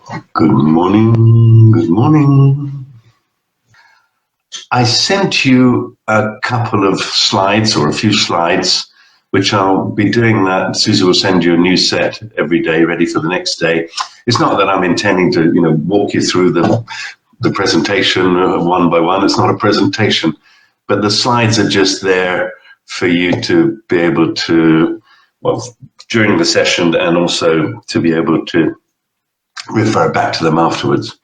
Good morning. Good morning. I sent you a couple of slides or a few slides, which I'll be doing that. Susie will send you a new set every day, ready for the next day. It's not that I'm intending to, walk you through the presentation one by one. It's not a presentation, but the slides are just there for you to be able to, well, during the session and also to be able to refer back to them afterwards.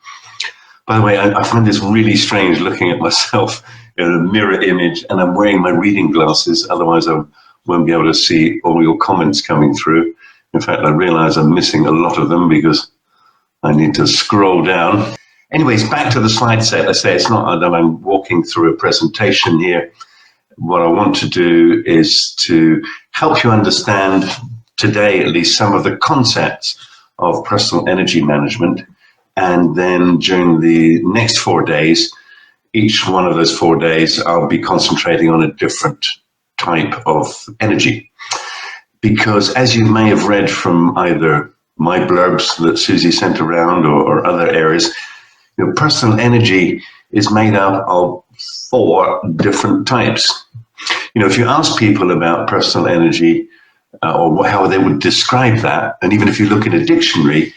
By the way, I find this really strange looking at myself in a mirror image, and I'm wearing my reading glasses. Otherwise, I won't be able to see all your comments coming through. In fact, I realize I'm missing a lot of them because I need to scroll down. Anyways, back to the slide set. I say it's not that I'm walking through a presentation here. What I want to do is to help you understand today, at least, some of the concepts of personal energy management. And then during the next 4 days, each one of those 4 days, I'll be concentrating on a different type of energy. Because as you may have read from either my blurbs that Susie sent around or other areas, personal energy is made up of 4 different types. If you ask people about personal energy or how they would describe that, and even if you look in a dictionary,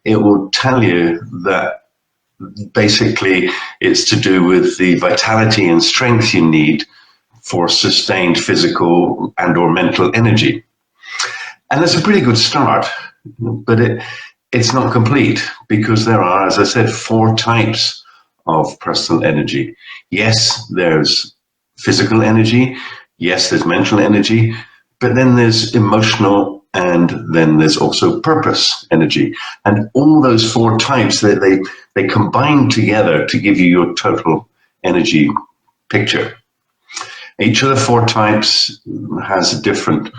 it will tell you that basically it's to do with the vitality and strength you need for sustained physical and or mental energy. And that's a pretty good start, but it's not complete because there are, as I said, 4 types of personal energy. Yes, there's physical energy. Yes, there's mental energy, but then there's emotional, and then there's also purpose energy. And all those 4 types, they combine together to give you your total energy picture. Each of the 4 types has a different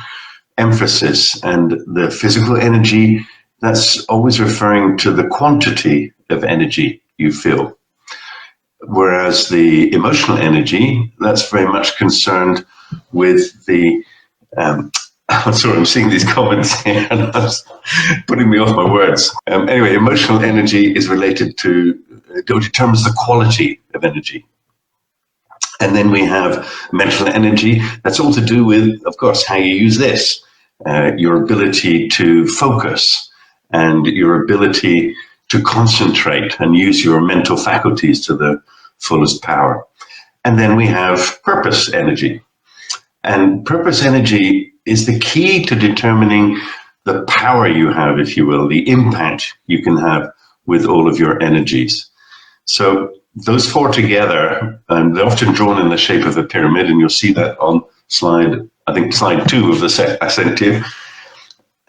emphasis, and the physical energy, that's always referring to the quantity of energy you feel. Whereas the emotional energy, that's very much concerned with the I'm sorry, I'm seeing these comments here and that's putting me off my words. Anyway, emotional energy is related to, it determines the quality of energy. And then we have mental energy. That's all to do with, of course, how you use this, your ability to focus and your ability to concentrate and use your mental faculties to the fullest power. And then we have purpose energy. And purpose energy is the key to determining the power you have, if you will, the impact you can have with all of your energies. So those 4 together, and they're often drawn in the shape of a pyramid, and you'll see that on slide 2 of the set I sent you,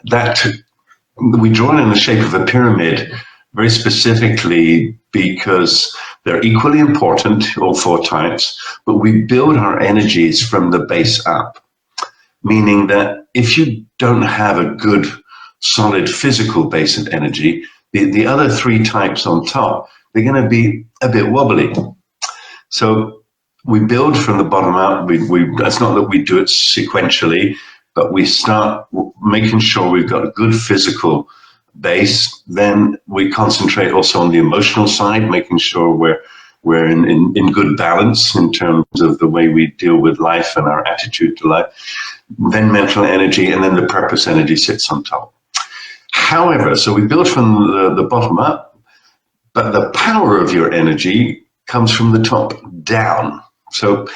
that we draw it in the shape of a pyramid very specifically because they're equally important, all 4 types, but we build our energies from the base up, meaning that if you don't have a good, solid physical base of energy, the other 3 types on top, they're going to be a bit wobbly. So we build from the bottom up. It's not that we do it sequentially, but we start making sure we've got a good physical base. Then we concentrate also on the emotional side, making sure we're in good balance in terms of the way we deal with life and our attitude to life. Then mental energy, and then the purpose energy sits on top. However, so we build from the bottom up, but the power of your energy comes from the top down. So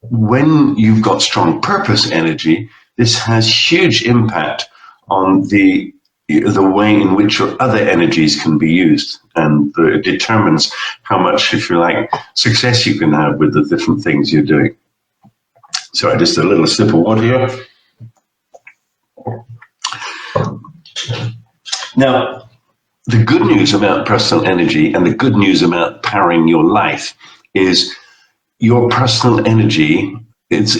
when you've got strong purpose energy, this has huge impact on the way in which your other energies can be used, and it determines how much, if you like, success you can have with the different things you're doing. Sorry, just a little sip of water here. Now, the good news about personal energy and the good news about powering your life is your personal energy, it's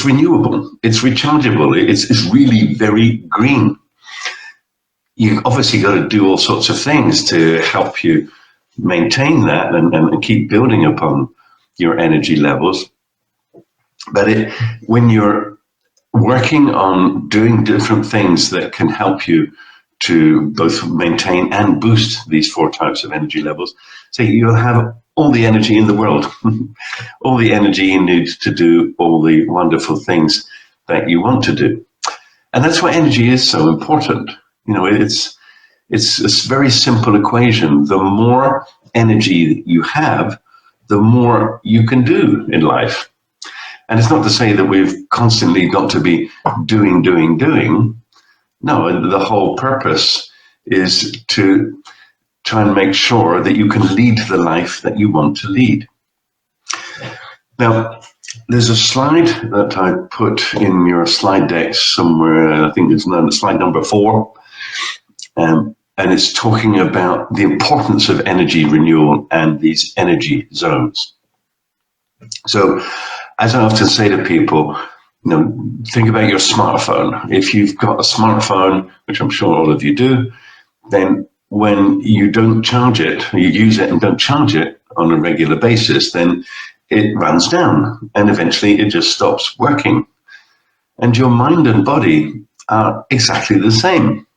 renewable, it's rechargeable, it's really very green. You obviously got to do all sorts of things to help you maintain that and keep building upon your energy levels. But when you're working on doing different things that can help you to both maintain and boost these 4 types of energy levels. So you'll have all the energy in the world, all the energy you need to do all the wonderful things that you want to do. And that's why energy is so important. It's a very simple equation. The more energy you have, the more you can do in life. And it's not to say that we've constantly got to be doing. No, the whole purpose is to try and make sure that you can lead the life that you want to lead. Now, there's a slide that I put in your slide deck somewhere, I think it's slide number 4, and it's talking about the importance of energy renewal and these energy zones. So, as I often say to people, think about your smartphone. If you've got a smartphone, which I'm sure all of you do, then when you don't charge it, you use it and don't charge it on a regular basis, then it runs down and eventually it just stops working. And your mind and body are exactly the same.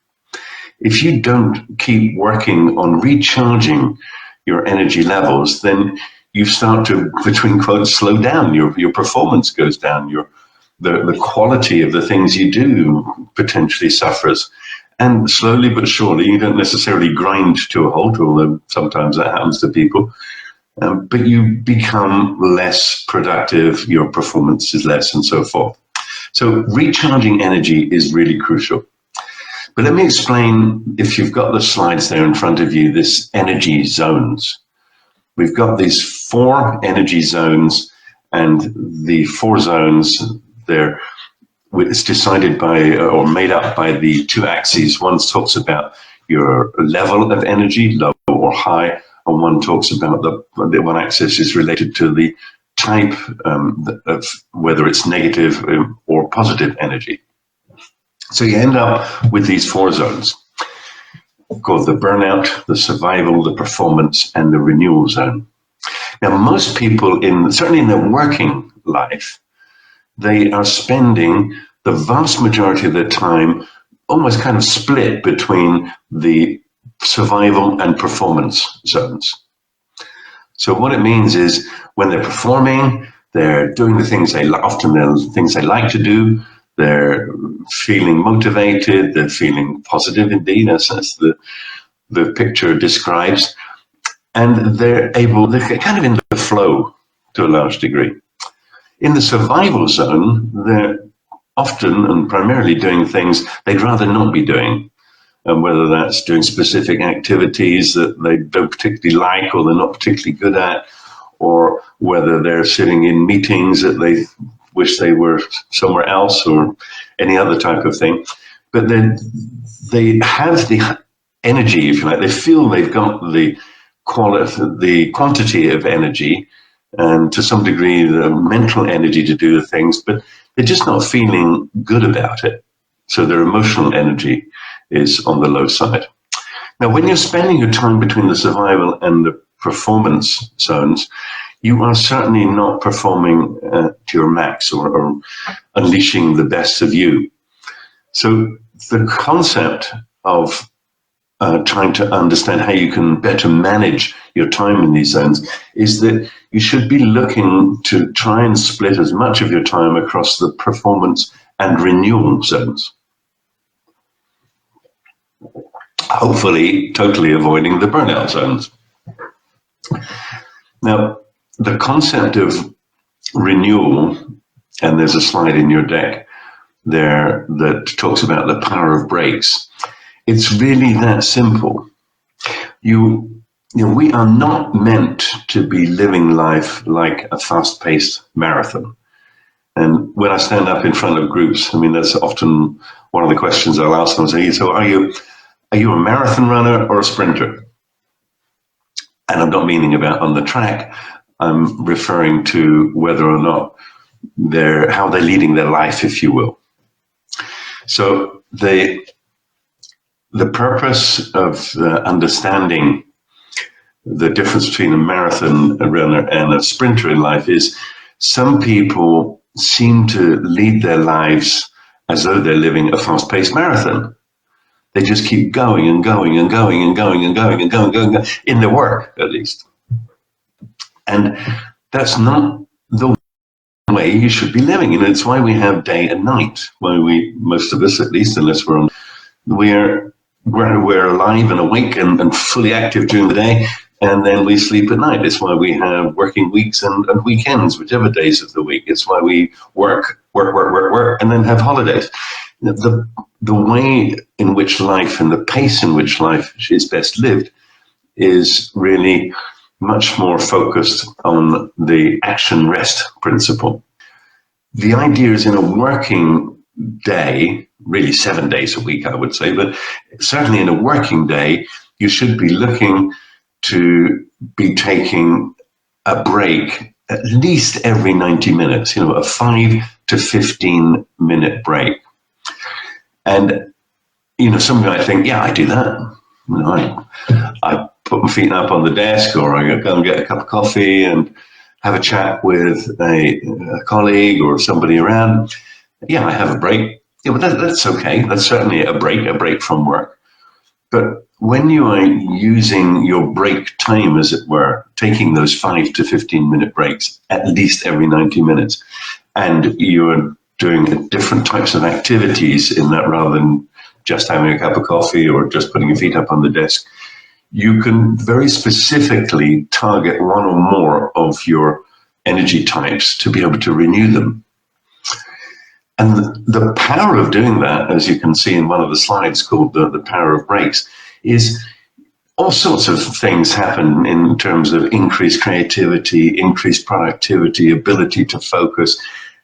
If you don't keep working on recharging your energy levels, then you start to, between quotes, slow down. Your performance goes down. The quality of the things you do potentially suffers. And slowly but surely, you don't necessarily grind to a halt, although sometimes that happens to people, but you become less productive, your performance is less, and so forth. So recharging energy is really crucial. But let me explain, if you've got the slides there in front of you, this energy zones. We've got these 4 energy zones, and the 4 zones, it's decided by or made up by the 2 axes. One talks about your level of energy, low or high, and one talks about the one axis is related to the type of whether it's negative or positive energy. So you end up with these 4 zones called the burnout, the survival, the performance, and the renewal zone. Now, most people, certainly in their working life, they are spending the vast majority of their time almost kind of split between the survival and performance zones. So what it means is when they're performing, they're doing the things often the things they like to do, they're feeling motivated, they're feeling positive indeed, as the picture describes, and they're kind of in the flow to a large degree. In the survival zone, they're often and primarily doing things they'd rather not be doing, and whether that's doing specific activities that they don't particularly like or they're not particularly good at, or whether they're sitting in meetings that they wish they were somewhere else, or any other type of thing. But then they have the energy, if you like. They feel they've got the quantity of energy, and to some degree the mental energy to do the things, but they're just not feeling good about it. So their emotional energy is on the low side. Now, when you're spending your time between the survival and the performance zones, you are certainly not performing to your max or unleashing the best of you. So the concept of trying to understand how you can better manage your time in these zones is that you should be looking to try and split as much of your time across the performance and renewal zones. Hopefully totally avoiding the burnout zones. Now, the concept of renewal, and there's a slide in your deck there that talks about the power of breaks. It's really that simple. We are not meant to be living life like a fast-paced marathon. And when I stand up in front of groups, that's often one of the questions I'll ask them. Say, so are you a marathon runner or a sprinter? And I'm not meaning about on the track. I'm referring to whether or not how they're leading their life, if you will. So the purpose of understanding the difference between a marathon runner and a sprinter in life is some people seem to lead their lives as though they're living a fast-paced marathon. They just keep going and going and going and going and going and going and going, in their work, at least. And that's not the way you should be living. It's why we have day and night. Why most of us, at least, unless we're alive and awake and fully active during the day, and then we sleep at night. It's why we have working weeks and weekends, whichever days of the week. It's why we work, and then have holidays. The way in which life and the pace in which life is best lived is really much more focused on the action rest principle. The idea is, in a working day, really 7 days a week, I would say, but certainly in a working day, you should be looking to be taking a break at least every 90 minutes, a 5 to 15 minute break. And, some might think, yeah, I do that. I put my feet up on the desk, or I go and get a cup of coffee and have a chat with a colleague or somebody around. Yeah, I have a break. Yeah, but that's okay. That's certainly a break from work. But when you are using your break time, as it were, taking those 5 to 15 minute breaks at least every 90 minutes, and you're doing different types of activities in that rather than just having a cup of coffee or just putting your feet up on the desk, you can very specifically target one or more of your energy types to be able to renew them. And the power of doing that, as you can see in one of the slides called the power of breaks, is all sorts of things happen in terms of increased creativity, increased productivity, ability to focus,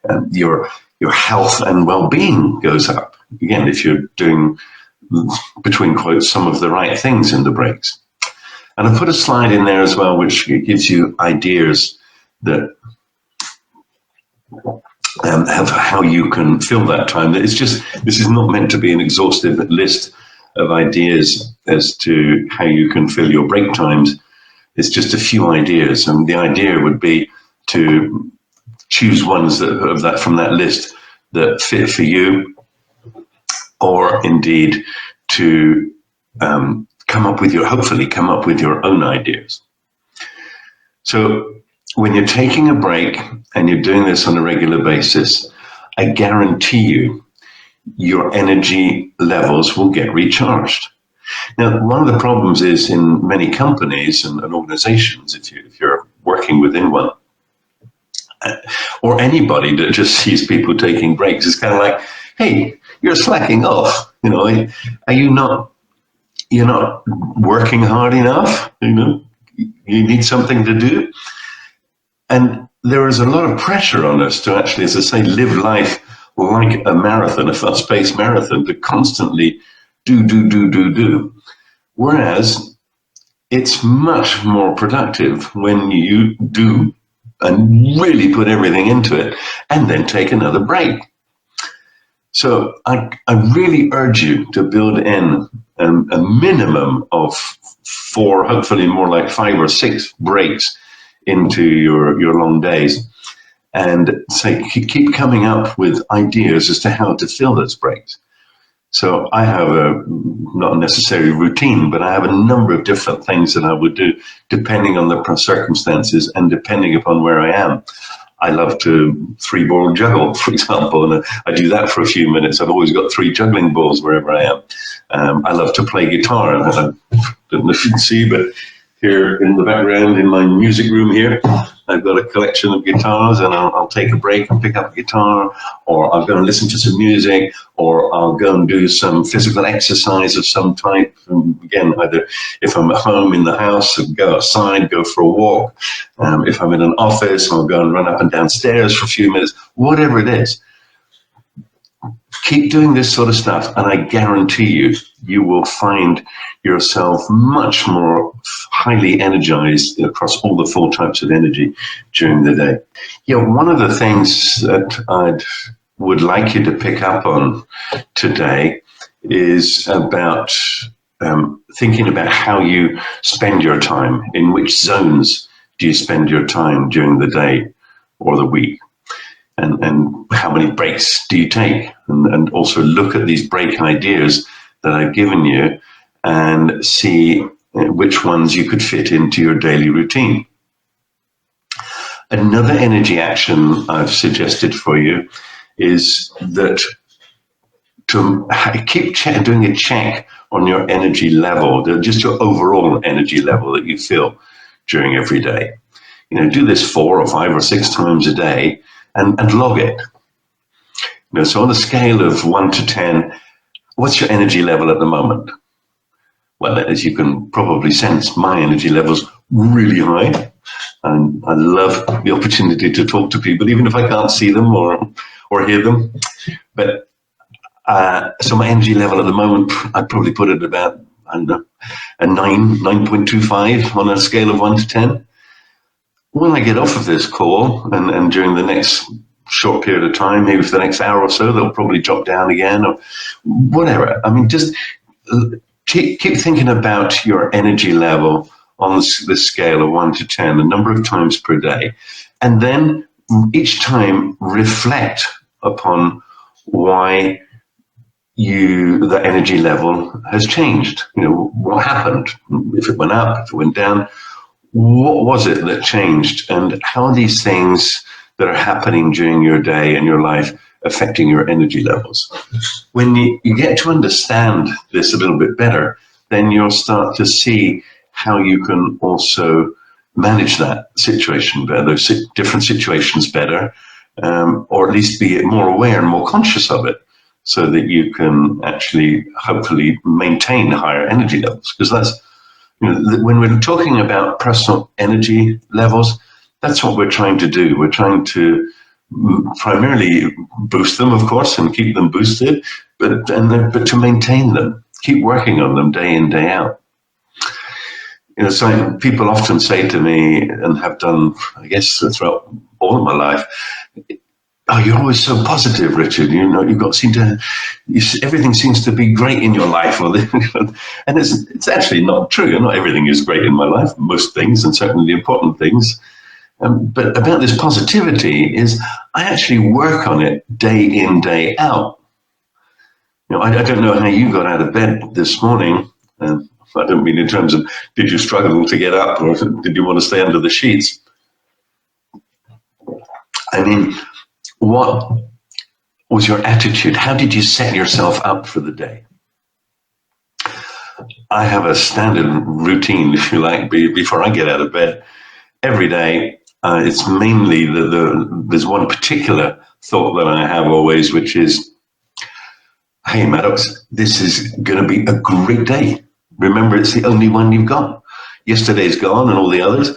and your health and well-being goes up. Again, if you're doing, between quotes, some of the right things in the breaks. And I put a slide in there as well, which gives you ideas that of how you can fill that time. This is not meant to be an exhaustive list of ideas as to how you can fill your break times. It's just a few ideas, and the idea would be to choose ones from that list that fit for you, or indeed to hopefully come up with your own ideas. So when you're taking a break and you're doing this on a regular basis, I guarantee you your energy levels will get recharged. Now, one of the problems is in many companies and organizations, if you're working within one, or anybody that just sees people taking breaks, it's kind of like, hey, you're slacking off. Are you not? You're not working hard enough. You need something to do, and there is a lot of pressure on us to actually, as I say, live life like a marathon, a fast-paced marathon, to constantly do. Whereas it's much more productive when you do and really put everything into it and then take another break. So I really urge you to build in a minimum of 4, hopefully more like 5 or 6 breaks into your long days, and keep coming up with ideas as to how to fill those breaks. So I have not necessarily routine, but I have a number of different things that I would do depending on the circumstances and depending upon where I am. I love to 3-ball juggle, for example, and I do that for a few minutes. I've always got 3 juggling balls wherever I am. I love to play guitar. I don't know if you can see, but here in the background in my music room here, I've got a collection of guitars, and I'll take a break and pick up a guitar, or I'll go and listen to some music, or I'll go and do some physical exercise of some type. And again, either if I'm at home in the house, I'll go outside, go for a walk. If I'm in an office, I'll go and run up and down stairs for a few minutes, whatever it is. Keep doing this sort of stuff, and I guarantee you will find yourself much more highly energized across all the 4 types of energy during the day. One of the things that I would like you to pick up on today is about thinking about how you spend your time. In which zones do you spend your time during the day or the week? And how many breaks do you take? And also look at these break ideas that I've given you and see which ones you could fit into your daily routine. Another energy action I've suggested for you is that to keep doing a check on your energy level, just your overall energy level that you feel during every day. Do this 4 or 5 or 6 times a day and log it. So on a scale of 1 to 10, what's your energy level at the moment? Well, as you can probably sense, my energy level's really high. And I love the opportunity to talk to people, even if I can't see them or hear them. But so my energy level at the moment, I'd probably put it about, I don't know, a 9.25 on a scale of 1 to 10. When I get off of this call and during the next short period of time, maybe for the next hour or so, they'll probably drop down again or whatever. I mean, just keep thinking about your energy level on this scale of 1 to 10, a number of times per day. And then each time reflect upon why the energy level has changed. What happened? If it went up, if it went down, what was it that changed? And how are these things that are happening during your day and your life affecting your energy levels? When you get to understand this a little bit better, then you'll start to see how you can also manage that situation better, those different situations better, or at least be more aware and more conscious of it, so that you can actually hopefully maintain higher energy levels. Because that's, when we're talking about personal energy levels, that's what we're trying to do. We're trying to primarily boost them, of course, and keep them boosted, but to maintain them, keep working on them day in, day out. So people often say to me, and have done, I guess, throughout all of my life, "Oh, you're always so positive, Richard. Everything seems to be great in your life." And it's actually not true. Not everything is great in my life. Most things, and certainly the important things. But about this positivity is I actually work on it day in, day out. I don't know how you got out of bed this morning. I don't mean in terms of did you struggle to get up or did you want to stay under the sheets? I mean, what was your attitude? How did you set yourself up for the day? I have a standard routine, if you like, before I get out of bed. Every day, it's mainly there's one particular thought that I have always, which is, "Hey, Maddocks, this is going to be a great day. Remember, it's the only one you've got. Yesterday's gone and all the others.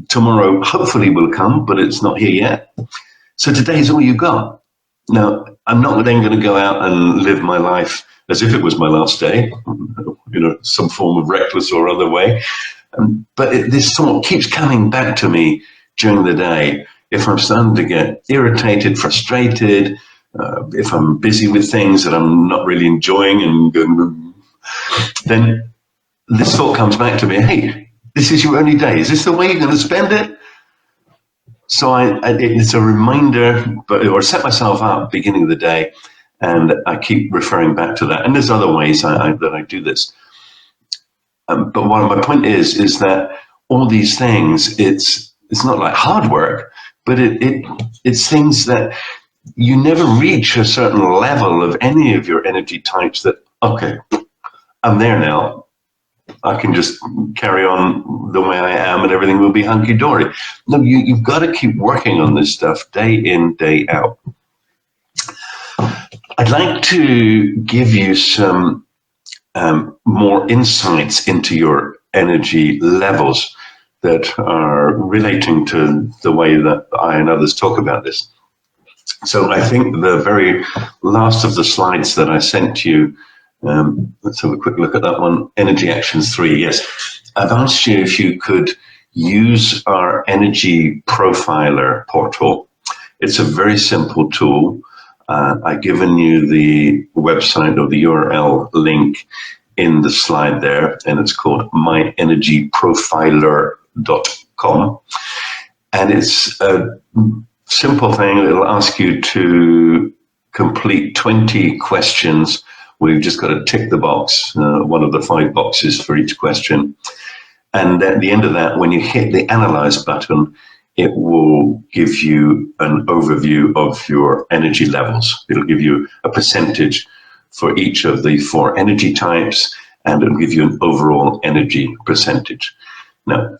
Tomorrow hopefully will come, but it's not here yet. So today's all you got." Now, I'm not then going to go out and live my life as if it was my last day, some form of reckless or other way. But this thought keeps coming back to me during the day. If I'm starting to get irritated, frustrated, if I'm busy with things that I'm not really enjoying, then this thought comes back to me, "Hey, this is your only day. Is this the way you're going to spend it?" So it's a reminder, or set myself up beginning of the day, and I keep referring back to that. And there's other ways that I do this. But my point is that all these things, it's not like hard work, but it's things that you never reach a certain level of any of your energy types that, okay, I'm there now. I can just carry on the way I am and everything will be hunky-dory. No, you've got to keep working on this stuff day in, day out. I'd like to give you some more insights into your energy levels that are relating to the way that I and others talk about this. So I think the very last of the slides that I sent you, let's have a quick look at that one. Energy Actions 3, yes. I've asked you if you could use our Energy Profiler portal. It's a very simple tool. I've given you the website or the URL link in the slide there, and it's called myenergyprofiler.com. And it's a simple thing. It'll ask you to complete 20 questions We've just got to tick the box, one of the 5 boxes for each question. And at the end of that, when you hit the analyze button, it will give you an overview of your energy levels. It'll give you a percentage for each of the 4 energy types, and it'll give you an overall energy percentage. Now,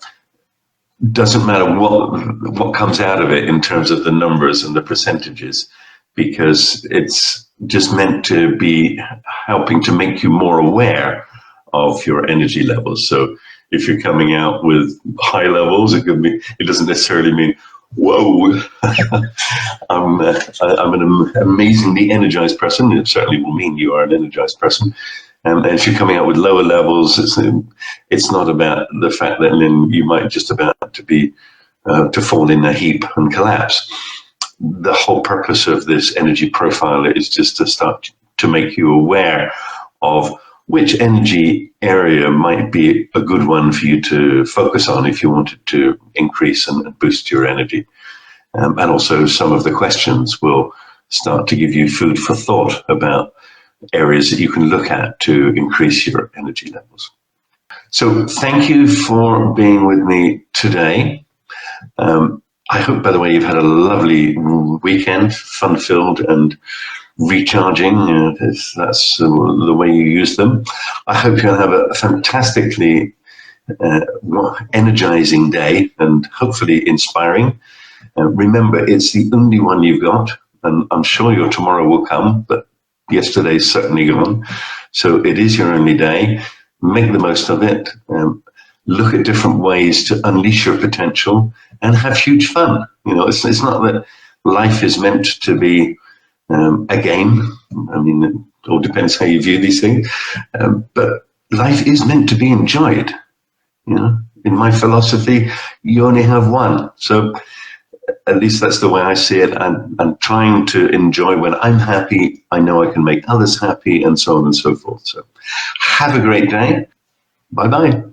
doesn't matter what comes out of it in terms of the numbers and the percentages, because it's just meant to be helping to make you more aware of your energy levels. So if you're coming out with high levels, it doesn't necessarily mean, whoa, I'm an amazingly energized person. It certainly will mean you are an energized person. And if you're coming out with lower levels, it's not about the fact that then you might just about to fall in a heap and collapse. The whole purpose of this energy profile is just to start to make you aware of which energy area might be a good one for you to focus on if you wanted to increase and boost your energy. And also some of the questions will start to give you food for thought about areas that you can look at to increase your energy levels. So thank you for being with me today. I hope, by the way, you've had a lovely weekend, fun-filled and recharging, if that's the way you use them. I hope you'll have a fantastically energizing day and hopefully inspiring. Remember, it's the only one you've got, and I'm sure your tomorrow will come, but yesterday's certainly gone. So it is your only day. Make the most of it. Look at different ways to unleash your potential and have huge fun. It's not that life is meant to be a game. I mean, it all depends how you view these things. But life is meant to be enjoyed. In my philosophy, you only have one. So at least that's the way I see it. I'm trying to enjoy when I'm happy. I know I can make others happy, and so on and so forth. So have a great day. Bye-bye.